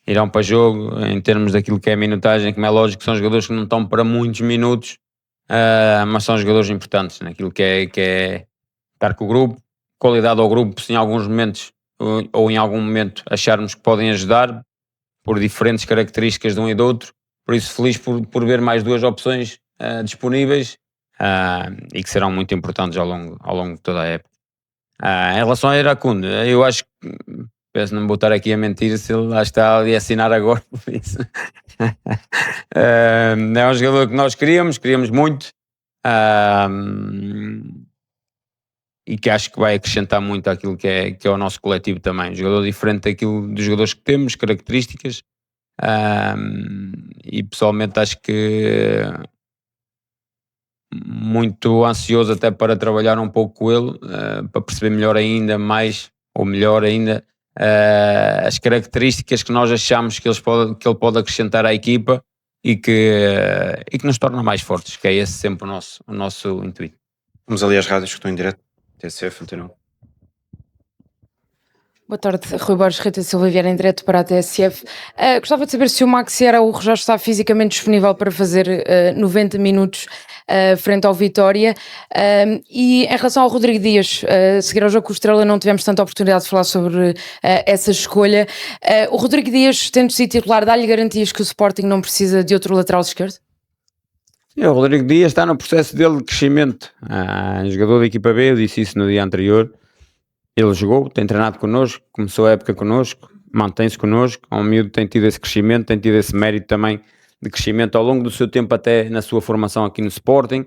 irão para jogo, em termos daquilo que é a minutagem, como é lógico, são jogadores que não estão para muitos minutos, mas são jogadores importantes naquilo que é estar com o grupo, qualidade ao grupo, se em alguns momentos ou em algum momento acharmos que podem ajudar por diferentes características de um e do outro, por isso feliz por ver mais duas opções disponíveis e que serão muito importantes ao longo de toda a época. Em relação a Iracundo, eu acho que, peço não me vou estar aqui a mentir se ele lá está ali a assinar agora, por isso. É um jogador que nós queríamos muito, e que acho que vai acrescentar muito àquilo que é o nosso coletivo também. Um jogador diferente daquilo dos jogadores que temos, características, e pessoalmente acho que muito ansioso até para trabalhar um pouco com ele, para perceber melhor ainda mais, ou melhor ainda, as características que nós achamos que ele pode acrescentar à equipa e que nos torna mais fortes, que é esse sempre o nosso intuito. Vamos ali às rádios que estão em direto. TSF, Antena 1. Boa tarde, Rui Borges, Rita Silva Vieira em direto para a TSF. Gostava de saber se o Maxi Araújo já está fisicamente disponível para fazer 90 minutos frente ao Vitória. E em relação ao Rodrigo Dias, seguir ao jogo com o Estrela não tivemos tanta oportunidade de falar sobre essa escolha. O Rodrigo Dias, tendo sido titular, dá-lhe garantias que o Sporting não precisa de outro lateral esquerdo? Sim, o Rodrigo Dias está no processo dele de crescimento. Jogador da equipa B, eu disse isso no dia anterior. Ele jogou, tem treinado connosco, começou a época connosco, mantém-se connosco. É um miúdo que tem tido esse crescimento, tem tido esse mérito também de crescimento ao longo do seu tempo, até na sua formação aqui no Sporting.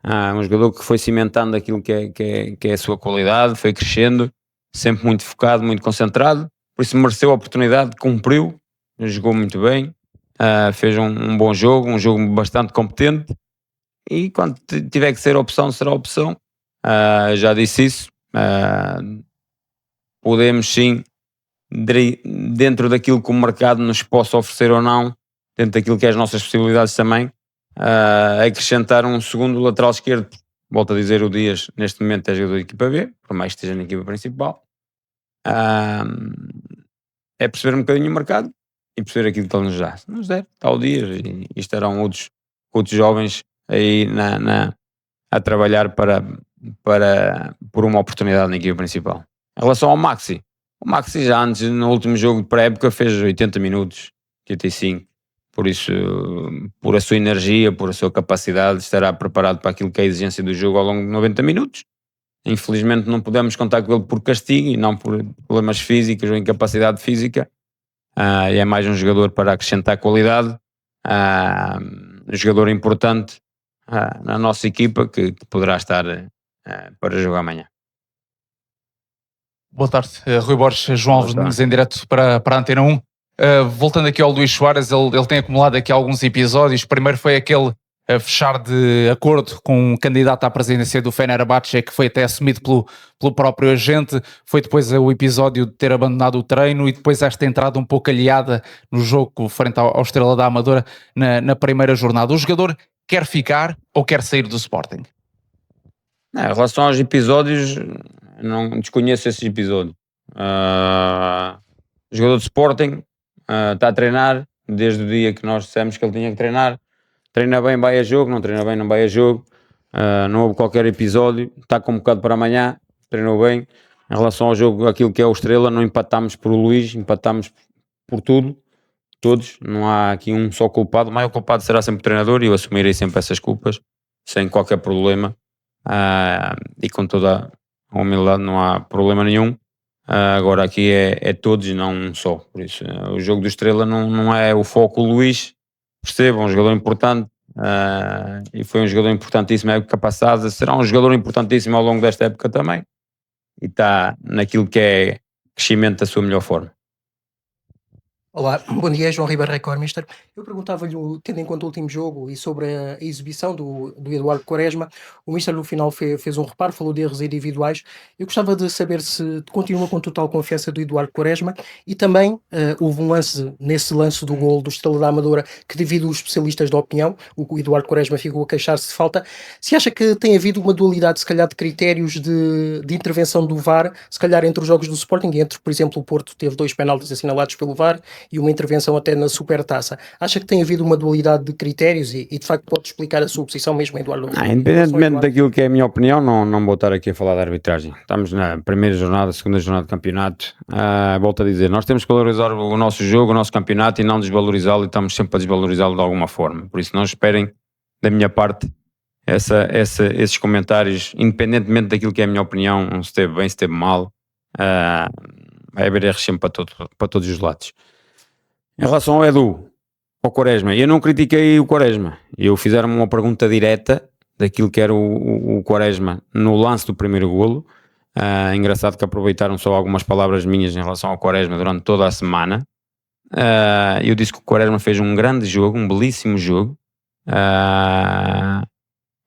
Um jogador que foi cimentando aquilo que é a sua qualidade, foi crescendo, sempre muito focado, muito concentrado. Por isso mereceu a oportunidade, cumpriu, jogou muito bem, fez um bom jogo, um jogo bastante competente. E quando tiver que ser opção, será opção. Já disse isso. Podemos sim, dentro daquilo que o mercado nos possa oferecer ou não, dentro daquilo que é as nossas possibilidades também, acrescentar um segundo lateral esquerdo. Volto a dizer, o Dias neste momento é jogador da equipa B, por mais que esteja na equipa principal. É perceber um bocadinho o mercado e perceber aquilo que ele nos dá. Se nos der, está o Dias e estarão outros jovens aí a trabalhar por uma oportunidade na equipa principal. Em relação ao Maxi, o Maxi já antes, no último jogo de pré-época, fez 80 minutos, 85. Por isso, por a sua energia, por a sua capacidade, estará preparado para aquilo que é a exigência do jogo ao longo de 90 minutos. Infelizmente não podemos contar com ele por castigo e não por problemas físicos ou incapacidade física. E é mais um jogador para acrescentar qualidade, um jogador importante na nossa equipa que poderá estar para jogar amanhã. Boa tarde, Rui Borges, João Alves Nunes em direto para a Antena 1. Voltando aqui ao Luís Soares, ele tem acumulado aqui alguns episódios. Primeiro foi aquele fechar de acordo com um candidato à presidência do Fenerbahçe, que foi até assumido pelo próprio agente. Foi depois o episódio de ter abandonado o treino e depois esta entrada um pouco aliada no jogo frente ao Estrela da Amadora na primeira jornada. O jogador quer ficar ou quer sair do Sporting? Em relação aos episódios, não desconheço esses episódios. O jogador de Sporting está a treinar desde o dia que nós dissemos que ele tinha que treinar. Treina bem, vai a jogo, não treina bem, não vai a jogo. Não houve qualquer episódio. Está convocado para amanhã, treinou bem. Em relação ao jogo, aquilo que é o Estrela, não empatámos por Luís, empatámos por tudo, todos. Não há aqui um só culpado. O maior culpado será sempre o treinador e eu assumirei sempre essas culpas, sem qualquer problema. E com toda a humildade, não há problema nenhum. Agora aqui é todos e não um só. Por isso, o jogo do Estrela não é o foco. O Luís, perceba, um jogador importante, e foi um jogador importantíssimo na época passada, será um jogador importantíssimo ao longo desta época também, e está naquilo que é crescimento da sua melhor forma. Olá, bom dia, João Ribeiro, Record Mister. Eu perguntava-lhe, tendo em conta o último jogo e sobre a exibição do Eduardo Quaresma, o Mister no final fez um reparo, falou de erros individuais. Eu gostava de saber se continua com total confiança do Eduardo Quaresma e também houve um lance, nesse lance do gol do Estrela da Amadora, que devido aos especialistas da opinião, o Eduardo Quaresma ficou a queixar-se de falta. Se acha que tem havido uma dualidade, se calhar, de critérios de intervenção do VAR, se calhar entre os jogos do Sporting, entre, por exemplo, o Porto teve 2 penaltis assinalados pelo VAR, e uma intervenção até na Supertaça. Acha que tem havido uma dualidade de critérios e de facto pode explicar a sua posição mesmo, Eduardo? Independentemente daquilo que é a minha opinião, não vou estar aqui a falar de arbitragem. Estamos na primeira jornada, segunda jornada de campeonato. Volto a dizer, nós temos que valorizar o nosso jogo, o nosso campeonato e não desvalorizá-lo, e estamos sempre a desvalorizá-lo de alguma forma. Por isso não esperem da minha parte esses comentários, independentemente daquilo que é a minha opinião, se esteve bem, se esteve mal, vai haver erros sempre para todos os lados. Em relação ao Edu, ao Quaresma, eu não critiquei o Quaresma, eu fizeram-me uma pergunta direta daquilo que era o Quaresma no lance do primeiro golo. Engraçado que aproveitaram só algumas palavras minhas em relação ao Quaresma durante toda a semana. Eu disse que o Quaresma fez um grande jogo, um belíssimo jogo,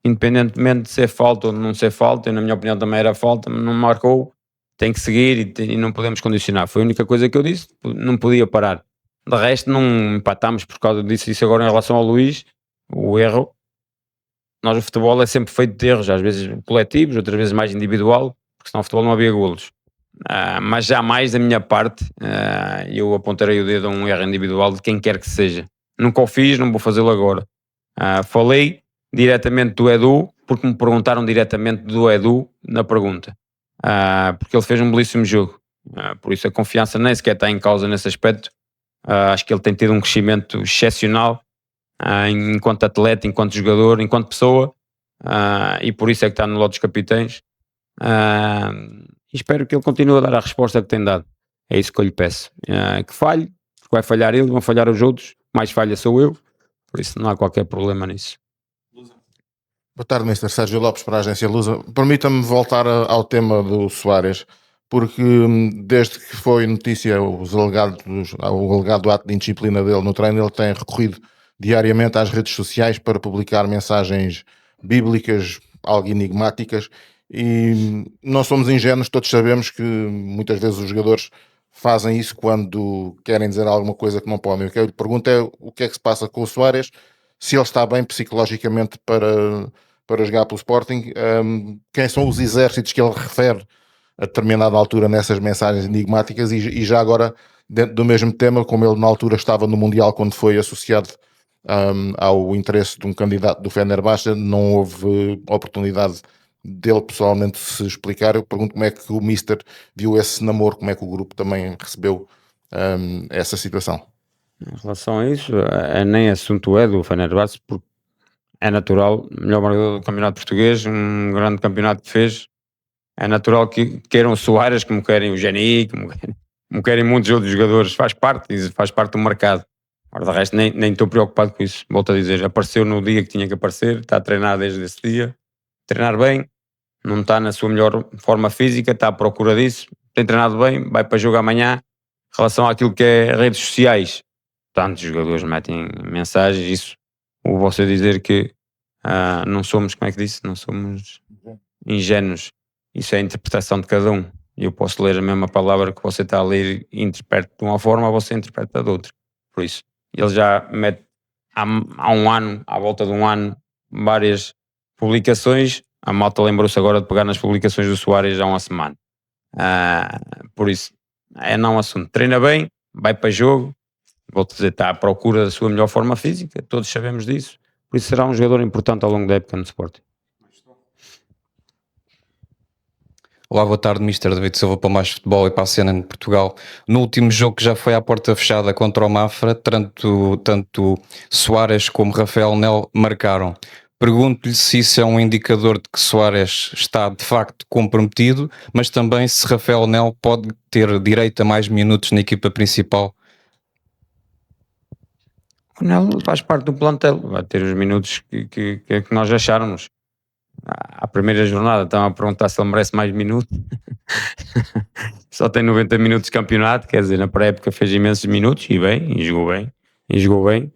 independentemente de ser falta ou de não ser falta. Eu, na minha opinião, também era falta, mas não marcou, tem que seguir e não podemos condicionar. Foi a única coisa que eu disse, não podia parar. De resto, não empatámos por causa disso. Isso agora em relação ao Luís, o erro, nós o futebol é sempre feito de erros, às vezes coletivos, outras vezes mais individual, porque senão o futebol não havia golos. Mas jamais da minha parte eu apontarei o dedo a um erro individual de quem quer que seja. Nunca o fiz, não vou fazê-lo agora. Falei diretamente do Edu, porque me perguntaram diretamente do Edu na pergunta, porque ele fez um belíssimo jogo, por isso a confiança nem sequer está em causa nesse aspecto. Acho que ele tem tido um crescimento excepcional, enquanto atleta, enquanto jogador, enquanto pessoa, e por isso é que está no lote dos capitães, e espero que ele continue a dar a resposta que tem dado. É isso que eu lhe peço, que falhe, porque vai falhar ele, vão falhar os outros, mais falha sou eu, por isso não há qualquer problema nisso. Boa tarde, Mr. Sérgio Lopes para a Agência Lusa. Permita-me voltar ao tema do Soares, porque desde que foi notícia o alegado ato de indisciplina dele no treino, ele tem recorrido diariamente às redes sociais para publicar mensagens bíblicas, algo enigmáticas, e não somos ingênuos, todos sabemos que muitas vezes os jogadores fazem isso quando querem dizer alguma coisa que não podem. O que eu lhe pergunto é o que é que se passa com o Soares, se ele está bem psicologicamente para jogar pelo Sporting, quem são os exércitos que ele refere a determinada altura nessas mensagens enigmáticas, e já agora, dentro do mesmo tema, como ele na altura estava no Mundial quando foi associado ao interesse de um candidato do Fenerbahçe, não houve oportunidade dele pessoalmente se explicar. Eu pergunto como é que o Mister viu esse namoro, como é que o grupo também recebeu essa situação. Em relação a isso, nem assunto é do Fenerbahçe, porque é natural, melhor marcador do campeonato português, um grande campeonato que fez, é natural que queiram o Soares, como querem o Geni, como querem muitos outros jogadores, faz parte do mercado. Agora, de resto, nem estou preocupado com isso. Volto a dizer, apareceu no dia que tinha que aparecer, está a treinar desde esse dia, treinar bem, não está na sua melhor forma física, está à procura disso, tem treinado bem, vai para jogo amanhã. Em relação àquilo que é redes sociais, tantos jogadores metem mensagens, isso, ou você dizer que não somos, como é que disse? Não somos ingênuos. Isso é a interpretação de cada um. Eu posso ler a mesma palavra que você está a ler e interpreta de uma forma, ou você interpreta de outra. Por isso, ele já mete há um ano, à volta de um ano, várias publicações. A malta lembrou-se agora de pegar nas publicações do Soares já há uma semana. Por isso, é não assunto. Treina bem, vai para jogo, vou-te dizer, está à procura da sua melhor forma física, todos sabemos disso, por isso será um jogador importante ao longo da época no Sporting. Olá, boa tarde, Mr. David Silva para Mais Futebol e para a cena em Portugal. No último jogo que já foi à porta fechada contra o Mafra, tanto Soares como Rafael Nel marcaram. Pergunto-lhe se isso é um indicador de que Soares está de facto comprometido, mas também se Rafael Nel pode ter direito a mais minutos na equipa principal. O Nel faz parte do plantel, vai ter os minutos que nós acháramos. À primeira jornada estavam a perguntar se ele merece mais minutos. Só tem 90 minutos de campeonato, quer dizer, na pré-época fez imensos minutos e jogou bem.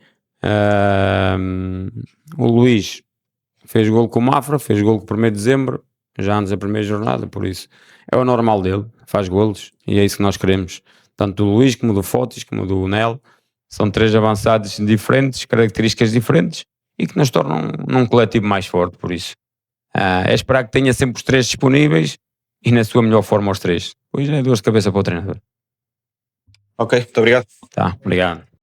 O Luís fez golo com o Mafra, fez golo com o 1º de dezembro, já antes da primeira jornada, por isso é o normal dele, faz golos e é isso que nós queremos, tanto do Luís como do Fotis, como do Nel. São 3 avançados diferentes, características diferentes e que nos tornam num coletivo mais forte, por isso é esperar que tenha sempre os 3 disponíveis e na sua melhor forma os 3. Depois é dor de cabeça para o treinador. Ok, muito obrigado. Tá, obrigado.